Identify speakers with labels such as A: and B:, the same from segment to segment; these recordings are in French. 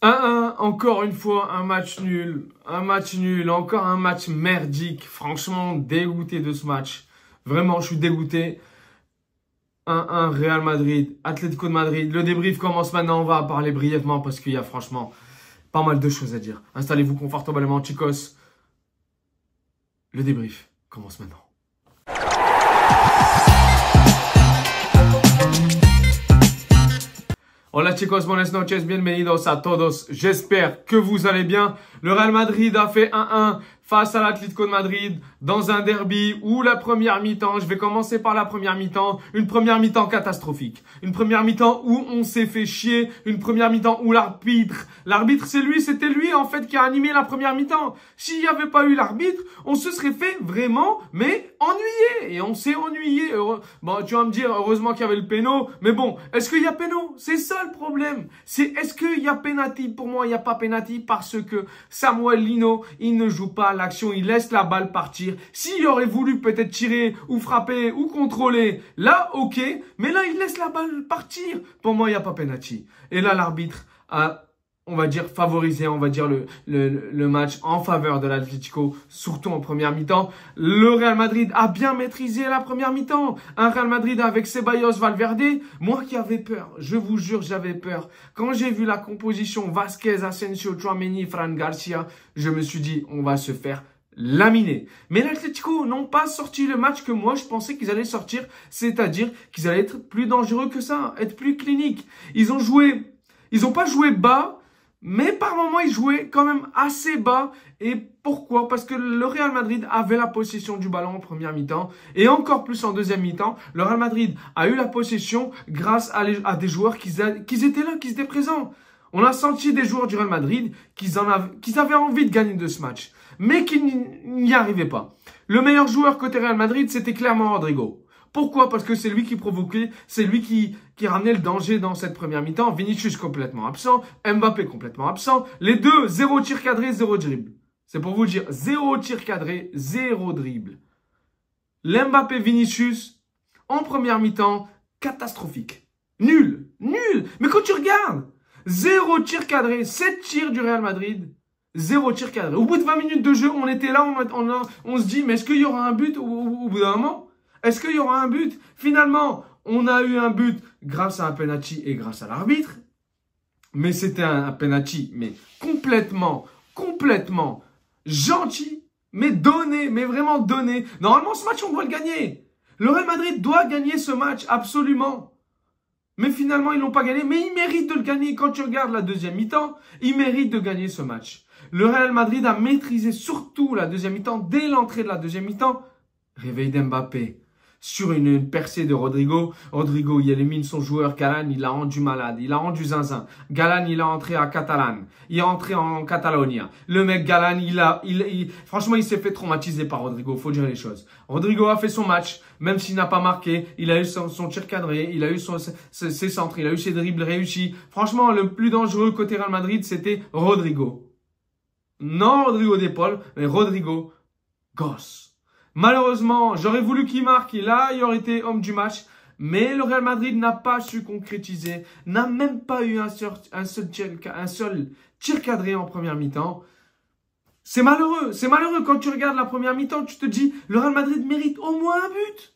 A: 1-1, encore une fois, un match nul, encore un match merdique. Franchement, dégoûté de ce match. Vraiment, je suis dégoûté. 1-1, Real Madrid, Atlético de Madrid. Le débrief commence maintenant, on va parler brièvement parce qu'il y a franchement pas mal de choses à dire. Installez-vous confortablement, chicos. Le débrief commence maintenant. Hola chicos, buenas noches, bienvenidos a todos. J'espère que vous allez bien. Le Real Madrid a fait 1-1 face à l'Atlético de Madrid dans un derby où la première mi-temps, je vais commencer par la première mi-temps, une première mi-temps catastrophique. Une première mi-temps où on s'est fait chier, une première mi-temps où l'arbitre c'était lui en fait qui a animé la première mi-temps. S'il n'y avait pas eu l'arbitre, on se serait fait vraiment, mais ennuyé. Et on s'est ennuyé. Bon, tu vas me dire, heureusement qu'il y avait le péno, mais bon, est-ce qu'il y a péno? C'est ça le problème. Est-ce qu'il y a pénalty? Pour moi, il n'y a pas pénalty parce que Samuel Lino, il ne joue pas l'action, il laisse la balle partir. S'il aurait voulu peut-être tirer ou frapper ou contrôler, là, ok. Mais là, il laisse la balle partir. Pour moi, il n'y a pas pénalty. Et là, l'arbitre a, on va dire, favorisé, on va dire, le match en faveur de l'Atlético, surtout en première mi-temps. Le Real Madrid a bien maîtrisé la première mi-temps. Un Real Madrid avec Ceballos, Valverde, moi qui avais peur, je vous jure, j'avais peur. Quand j'ai vu la composition Vasquez, Asensio, Tchouaméni, Fran Garcia, je me suis dit, on va se faire laminer. Mais l'Atlético n'ont pas sorti le match que moi je pensais qu'ils allaient sortir, c'est-à-dire qu'ils allaient être plus dangereux que ça, être plus cliniques. Ils ont pas joué bas, mais par moments, ils jouaient quand même assez bas. Et pourquoi? Parce que le Real Madrid avait la possession du ballon en première mi-temps. Et encore plus en deuxième mi-temps. Le Real Madrid a eu la possession grâce à des joueurs qui étaient là, qui étaient présents. On a senti des joueurs du Real Madrid qu'ils avaient envie de gagner de ce match. Mais qu'ils n'y arrivaient pas. Le meilleur joueur côté Real Madrid, c'était clairement Rodrigo. Pourquoi? Parce que c'est lui qui provoquait, c'est lui qui ramenait le danger dans cette première mi-temps. Vinicius complètement absent, Mbappé complètement absent. Les deux, 0 tir cadré, 0 dribble. C'est pour vous dire, 0 tir cadré, 0 dribble. L'Mbappé Vinicius, en première mi-temps, catastrophique. Nul. Mais quand tu regardes, 0 tir cadré, 7 tirs du Real Madrid, 0 tir cadré. Au bout de 20 minutes de jeu, on était là, on se dit, mais est-ce qu'il y aura un but au bout d'un moment? Est-ce qu'il y aura un but? Finalement, on a eu un but grâce à un penalty et grâce à l'arbitre. Mais c'était un penalty, mais complètement gentil, mais donné, mais vraiment donné. Normalement, ce match, on doit le gagner. Le Real Madrid doit gagner ce match, absolument. Mais finalement, ils l'ont pas gagné, mais ils méritent de le gagner. Quand tu regardes la deuxième mi-temps, ils méritent de gagner ce match. Le Real Madrid a maîtrisé surtout la deuxième mi-temps. Dès l'entrée de la deuxième mi-temps, réveil d'Mbappé. Sur une percée de Rodrigo. Rodrigo, il élimine son joueur. Galan, il l'a rendu malade. Il l'a rendu zinzin. Galan, il est entré à Catalan. Il est entré en Catalogne. Le mec Galan, franchement, il s'est fait traumatiser par Rodrigo. Faut dire les choses. Rodrigo a fait son match. Même s'il n'a pas marqué. Il a eu son tir cadré. Il a eu ses centres. Il a eu ses dribbles réussis. Franchement, le plus dangereux côté Real Madrid, c'était Rodrigo. Non Rodrigo d'épaule, mais Rodrigo gosse. Malheureusement, j'aurais voulu qu'il marque, là, il aurait été homme du match. Mais le Real Madrid n'a pas su concrétiser, n'a même pas eu un seul tir cadré en première mi-temps. C'est malheureux quand tu regardes la première mi-temps, tu te dis, le Real Madrid mérite au moins un but.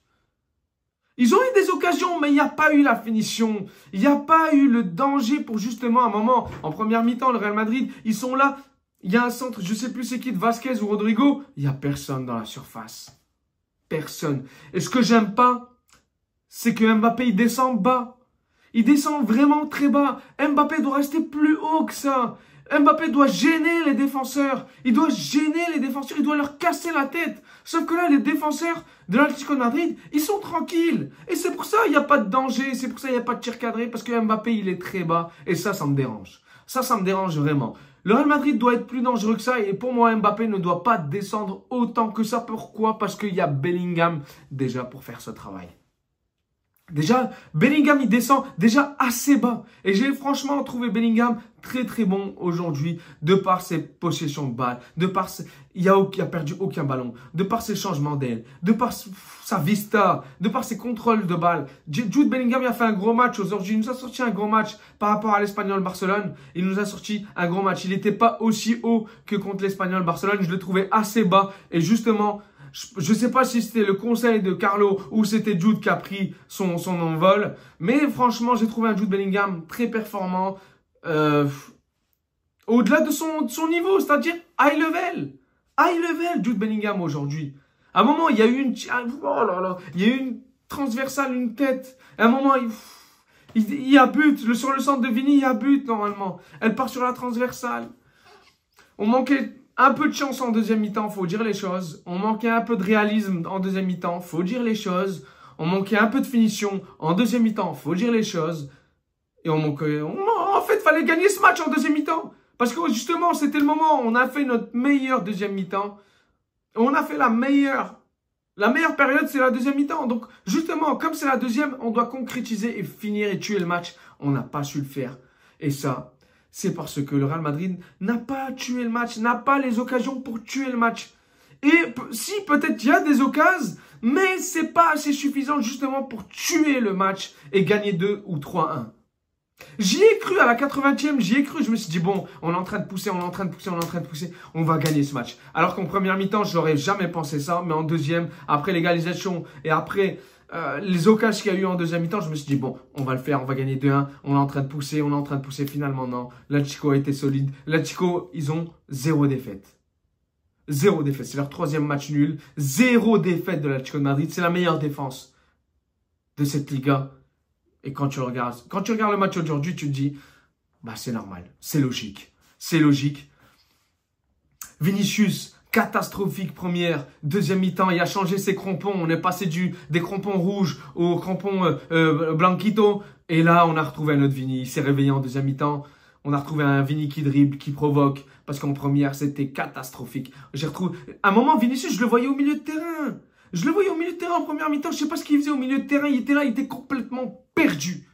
A: Ils ont eu des occasions, mais il n'y a pas eu la finition. Il n'y a pas eu le danger pour justement un moment. En première mi-temps, le Real Madrid, ils sont là. Il y a un centre, je ne sais plus c'est qui, de Vasquez ou Rodrigo. Il n'y a personne dans la surface. Personne. Et ce que j'aime pas, c'est que Mbappé, il descend bas. Il descend vraiment très bas. Mbappé doit rester plus haut que ça. Mbappé doit gêner les défenseurs. Il doit gêner les défenseurs. Il doit leur casser la tête. Sauf que là, les défenseurs de l'Atlético de Madrid, ils sont tranquilles. Et c'est pour ça qu'il n'y a pas de danger. C'est pour ça qu'il n'y a pas de tir cadré. Parce que Mbappé, il est très bas. Et ça me dérange. Ça me dérange vraiment. Le Real Madrid doit être plus dangereux que ça et pour moi, Mbappé ne doit pas descendre autant que ça. Pourquoi? Parce qu'il y a Bellingham déjà pour faire ce travail. Déjà, Bellingham, il descend déjà assez bas. Et j'ai franchement trouvé Bellingham très très bon aujourd'hui, de par ses possessions de balles, de par il a perdu aucun ballon, de par ses changements d'aile, de par sa vista, de par ses contrôles de balles. Jude Bellingham, il a fait un gros match aujourd'hui. Il nous a sorti un gros match par rapport à l'Espagnol Barcelone. Il nous a sorti un gros match. Il n'était pas aussi haut que contre l'Espagnol Barcelone. Je le trouvais assez bas. Et justement, je ne sais pas si c'était le conseil de Carlo ou c'était Jude qui a pris son envol. Mais franchement, j'ai trouvé un Jude Bellingham très performant. Au-delà de son niveau, c'est-à-dire high level. High level, Jude Bellingham aujourd'hui. À un moment, il y a eu une transversale, une tête. À un moment, il y a but. Sur le centre de Vini, il y a but normalement. Elle part sur la transversale. On manquait un peu de chance en deuxième mi-temps, faut dire les choses. On manquait un peu de réalisme en deuxième mi-temps, faut dire les choses. On manquait un peu de finition en deuxième mi-temps, faut dire les choses. Et en fait, fallait gagner ce match en deuxième mi-temps. Parce que justement, c'était le moment où on a fait notre meilleure deuxième mi-temps. On a fait la meilleure période, c'est la deuxième mi-temps. Donc, justement, comme c'est la deuxième, on doit concrétiser et finir et tuer le match. On n'a pas su le faire. Et ça, c'est parce que le Real Madrid n'a pas tué le match, n'a pas les occasions pour tuer le match. Et si, peut-être il y a des occasions, mais c'est pas assez suffisant justement pour tuer le match et gagner 2 ou 3-1. J'y ai cru à la 80e, j'y ai cru. Je me suis dit, bon, on est en train de pousser, on va gagner ce match. Alors qu'en première mi-temps, je n'aurais jamais pensé ça, mais en deuxième, après l'égalisation et après les occasions qu'il y a eu en deuxième mi-temps, je me suis dit, bon, on va le faire, on va gagner 2-1, on est en train de pousser, finalement, non. L'Atlético a été solide. L'Atlético, ils ont 0 défaite. 0 défaite, c'est leur 3e match nul. 0 défaite de l'Atlético de Madrid, c'est la meilleure défense de cette Liga. Et quand tu regardes le match aujourd'hui, tu te dis, bah c'est normal, c'est logique. C'est logique. Vinicius, catastrophique première, deuxième mi-temps, il a changé ses crampons. On est passé des crampons rouges aux crampons blanquito. Et là, on a retrouvé un autre Vini. Il s'est réveillé en deuxième mi-temps. On a retrouvé un Vini qui dribble, qui provoque. Parce qu'en première, c'était catastrophique. À un moment, Vinicius, je le voyais au milieu de terrain. Je le voyais au milieu de terrain en première mi-temps. Je ne sais pas ce qu'il faisait au milieu de terrain. Il était là, il était complètement perdu.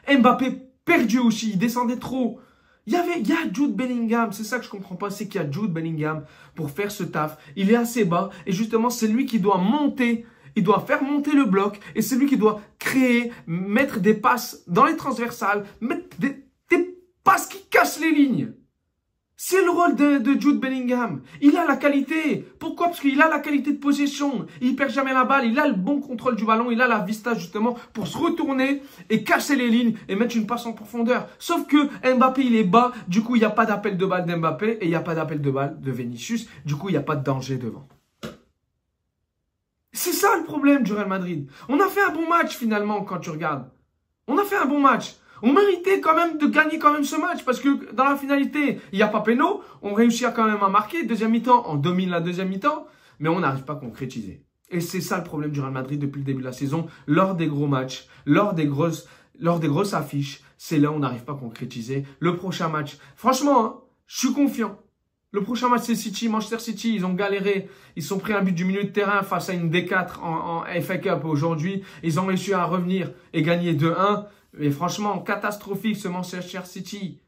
A: Mbappé, perdu aussi. Il descendait trop. Il y a Jude Bellingham. C'est ça que je ne comprends pas. C'est qu'il y a Jude Bellingham pour faire ce taf. Il est assez bas. Et justement, c'est lui qui doit monter. Il doit faire monter le bloc. Et c'est lui qui doit créer, mettre des passes dans les transversales. Mettre des passes qui cassent les lignes. C'est le rôle de Jude Bellingham. Il a la qualité. Pourquoi? Parce qu'il a la qualité de possession. Il perd jamais la balle. Il a le bon contrôle du ballon. Il a la vista justement pour se retourner et casser les lignes et mettre une passe en profondeur. Sauf que Mbappé, il est bas. Du coup, il n'y a pas d'appel de balle d'Mbappé et il n'y a pas d'appel de balle de Vinicius. Du coup, il n'y a pas de danger devant. C'est ça le problème du Real Madrid. On a fait un bon match finalement quand tu regardes. On a fait un bon match. On méritait quand même de gagner quand même ce match parce que dans la finalité, il n'y a pas péno. On réussit quand même à marquer. Deuxième mi-temps, on domine la deuxième mi-temps, mais on n'arrive pas à concrétiser. Et c'est ça le problème du Real Madrid depuis le début de la saison. Lors des gros matchs, lors des grosses affiches, c'est là où on n'arrive pas à concrétiser. Le prochain match, franchement, hein, je suis confiant. Le prochain match, c'est City, Manchester City. Ils ont galéré. Ils sont pris un but du milieu de terrain face à une D4 en FA Cup aujourd'hui. Ils ont réussi à revenir et gagner 2-1. Mais franchement, catastrophique ce Manchester City.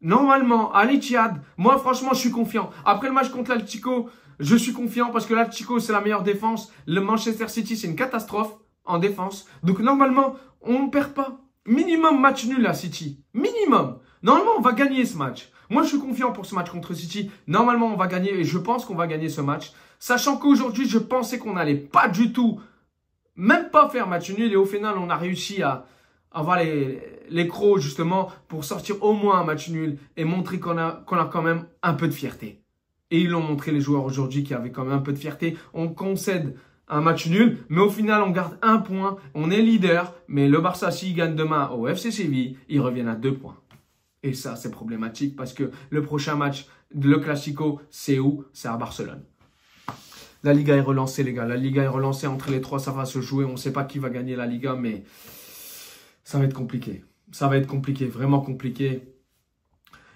A: Normalement, à l'Etihad, moi franchement, je suis confiant. Après le match contre l'Atlético, je suis confiant parce que l'Atlético, c'est la meilleure défense. Le Manchester City, c'est une catastrophe en défense. Donc normalement, on ne perd pas. Minimum match nul à City. Minimum. Normalement, on va gagner ce match. Moi, je suis confiant pour ce match contre City. Normalement, on va gagner et je pense qu'on va gagner ce match. Sachant qu'aujourd'hui, je pensais qu'on n'allait pas du tout, même pas faire match nul. Et au final, on a réussi à avoir les crocs justement pour sortir au moins un match nul et montrer qu'on a quand même un peu de fierté. Et ils l'ont montré les joueurs aujourd'hui qui avaient quand même un peu de fierté. On concède un match nul, mais au final on garde un point. On est leader, mais le Barça s'il gagne demain au FC Séville, ils reviennent à 2 points. Et ça c'est problématique parce que le prochain match, le Classico, c'est où? C'est à Barcelone. La Liga est relancée les gars, la Liga est relancée entre les trois, ça va se jouer. On ne sait pas qui va gagner la Liga, mais ça va être compliqué. Ça va être compliqué, vraiment compliqué.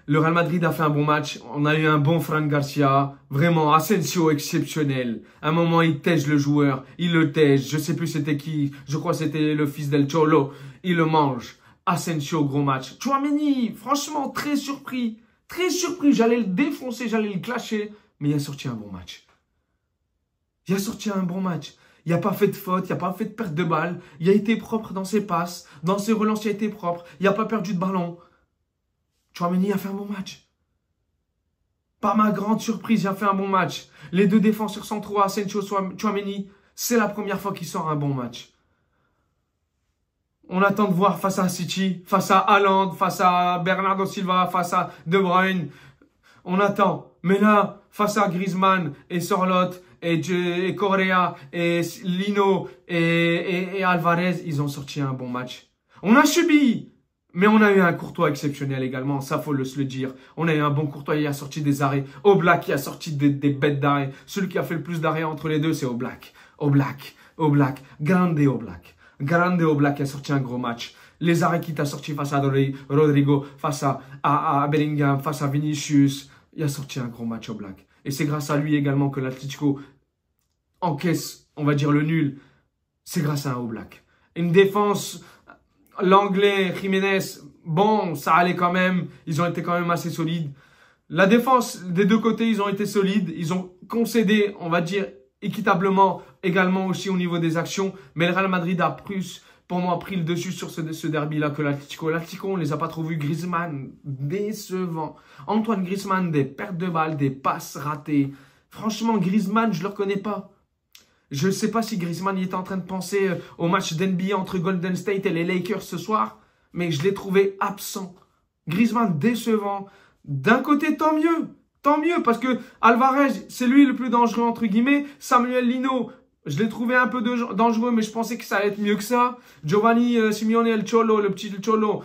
A: Le Real Madrid a fait un bon match. On a eu un bon Fran Garcia. Vraiment, Asensio exceptionnel. À un moment, il tège le joueur. Il le tège. Je sais plus c'était qui. Je crois que c'était le fils del Cholo. Il le mange. Asensio, gros match. Tchouaméni, franchement, très surpris. Très surpris. J'allais le défoncer, j'allais le clasher. Mais il a sorti un bon match. Il a sorti un bon match. Il n'a pas fait de faute, il n'a pas fait de perte de balle. Il a été propre dans ses passes. Dans ses relances, il a été propre. Il n'a pas perdu de ballon. Tchouaméni a fait un bon match. Pas ma grande surprise, il a fait un bon match. Les deux défenseurs centraux, Asensio, Tchouaméni, c'est la première fois qu'il sort un bon match. On attend de voir face à City, face à Haaland, face à Bernardo Silva, face à De Bruyne. On attend. Mais là, face à Griezmann et Sorloth et Correa et Lino et Alvarez, ils ont sorti un bon match. On a subi. Mais on a eu un Courtois exceptionnel également, ça faut se le dire. On a eu un bon Courtois, il a sorti des arrêts. Oblak qui a sorti des bêtes d'arrêts. Celui qui a fait le plus d'arrêts entre les deux, c'est Oblak. Oblak. Grande Oblak. Grande Oblak qui a sorti un gros match. Les arrêts qu'il a sorti face à Rodrigo, face à Bellingham, face à Vinicius. Il a sorti un gros match Oblak. Et c'est grâce à lui également que l'Atlético encaisse, on va dire, le nul. C'est grâce à un Oblak. Une défense... L'anglais, Jiménez, bon, ça allait quand même. Ils ont été quand même assez solides. La défense des deux côtés, ils ont été solides. Ils ont concédé, on va dire, équitablement, également aussi au niveau des actions. Mais le Real Madrid a plus, pour moi, pris le dessus sur ce derby-là que l'Atlético. L'Atlético, on ne les a pas trop vus. Griezmann, décevant. Antoine Griezmann, des pertes de balles, des passes ratées. Franchement, Griezmann, je ne le reconnais pas. Je ne sais pas si Griezmann était en train de penser au match d'NBA entre Golden State et les Lakers ce soir, mais je l'ai trouvé absent. Griezmann décevant. D'un côté, tant mieux, parce que Alvarez, c'est lui le plus dangereux entre guillemets. Samuel Lino, je l'ai trouvé un peu dangereux, mais je pensais que ça allait être mieux que ça. Giovanni Simeone, le Cholo, le petit Cholo,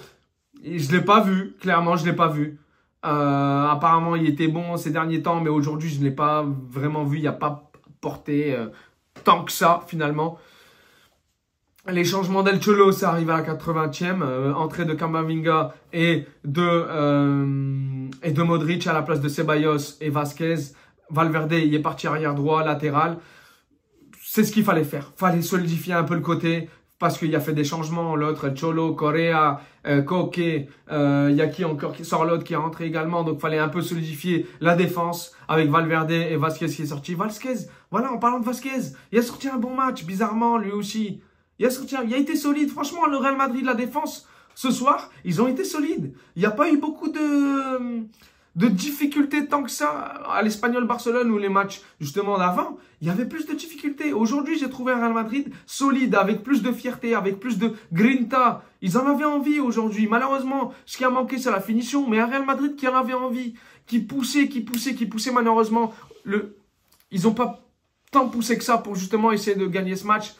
A: je ne l'ai pas vu, clairement, je ne l'ai pas vu. Apparemment, il était bon ces derniers temps, mais aujourd'hui, je ne l'ai pas vraiment vu. Il n'y a pas porté... tant que ça, finalement. Les changements d'El Cholo, ça arrive à la 80e. Entrée de Camavinga et de Modric à la place de Ceballos et Vasquez. Valverde, il est parti arrière droit, latéral. C'est ce qu'il fallait faire. Fallait solidifier un peu le côté parce qu'il a fait des changements. L'autre, El Cholo, Correa, Koke, il y a qui encore qui sort l'autre qui est rentré également. Donc, il fallait un peu solidifier la défense avec Valverde et Vasquez qui est sorti. Vasquez, voilà, en parlant de Vasquez, il a sorti un bon match, bizarrement, lui aussi. Il a été solide. Franchement, le Real Madrid, la défense, ce soir, ils ont été solides. Il n'y a pas eu beaucoup de difficultés tant que ça. À l'Espagnol Barcelone ou les matchs, justement, d'avant, il y avait plus de difficultés. Aujourd'hui, j'ai trouvé un Real Madrid solide, avec plus de fierté, avec plus de grinta. Ils en avaient envie aujourd'hui. Malheureusement, ce qui a manqué, c'est la finition. Mais un Real Madrid qui en avait envie, qui poussait. Malheureusement, ils n'ont pas tant poussé que ça pour justement essayer de gagner ce match.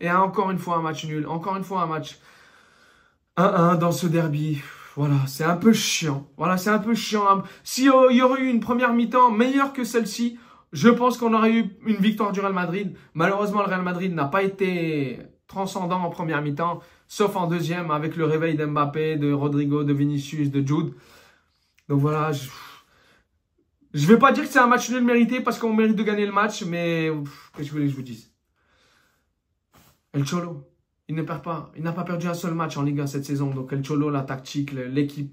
A: Et encore une fois, un match nul. Encore une fois, un match 1-1 dans ce derby. Voilà, c'est un peu chiant. Voilà, c'est un peu chiant. S'il y aurait eu une première mi-temps meilleure que celle-ci, je pense qu'on aurait eu une victoire du Real Madrid. Malheureusement, le Real Madrid n'a pas été transcendant en première mi-temps, sauf en deuxième, avec le réveil d'Mbappé, de Rodrigo, de Vinicius, de Jude. Donc voilà, je vais pas dire que c'est un match nul mérité parce qu'on mérite de gagner le match, mais qu'est-ce que je voulais que je vous dise? El Cholo, il ne perd pas. Il n'a pas perdu un seul match en Liga cette saison. Donc El Cholo, la tactique, l'équipe,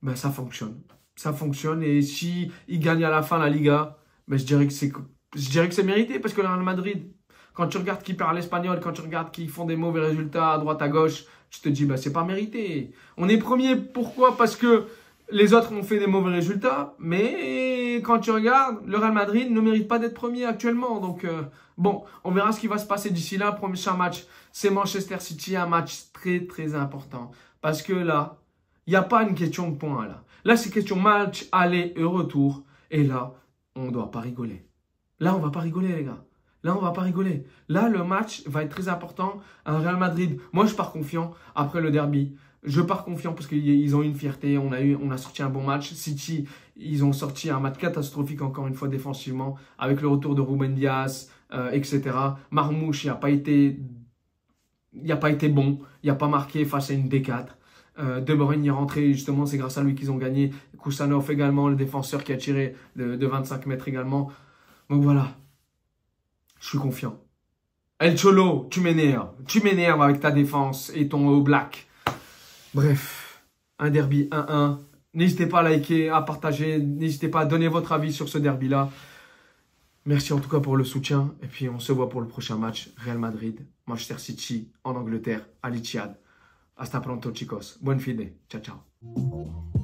A: ben, ça fonctionne. Ça fonctionne. Et si il gagne à la fin la Liga, ben, je dirais que c'est mérité. Parce que le Real Madrid, quand tu regardes qui perd l'Espagnol, quand tu regardes qui font des mauvais résultats à droite, à gauche, tu te dis, ben, c'est pas mérité. On est premier, pourquoi? Parce que les autres ont fait des mauvais résultats, mais quand tu regardes, le Real Madrid ne mérite pas d'être premier actuellement. Donc, bon, on verra ce qui va se passer d'ici là. Prochain match, c'est Manchester City, un match très, très important. Parce que là, il n'y a pas une question de points. Là, c'est question match, aller et retour. Et là, on ne doit pas rigoler. Là, on ne va pas rigoler, les gars. Là, on va pas rigoler. Là, le match va être très important. Un Real Madrid, moi, je pars confiant après le derby. Je pars confiant parce qu'ils ont eu une fierté. On a sorti un bon match. City, ils ont sorti un match catastrophique encore une fois défensivement avec le retour de Ruben Dias, etc. Marmouche, il n'a pas été bon. Il n'a pas marqué face à une D4. De Bruyne est rentré, justement, c'est grâce à lui qu'ils ont gagné. Kusanov également, le défenseur qui a tiré de 25 mètres également. Donc voilà, je suis confiant. El Cholo, tu m'énerves avec ta défense et ton haut black. Bref, un derby 1-1. N'hésitez pas à liker, à partager, n'hésitez pas à donner votre avis sur ce derby-là. Merci en tout cas pour le soutien. Et puis on se voit pour le prochain match. Real Madrid, Manchester City en Angleterre, à l'Etihad. Hasta pronto chicos. Buen fin de. Ciao, ciao.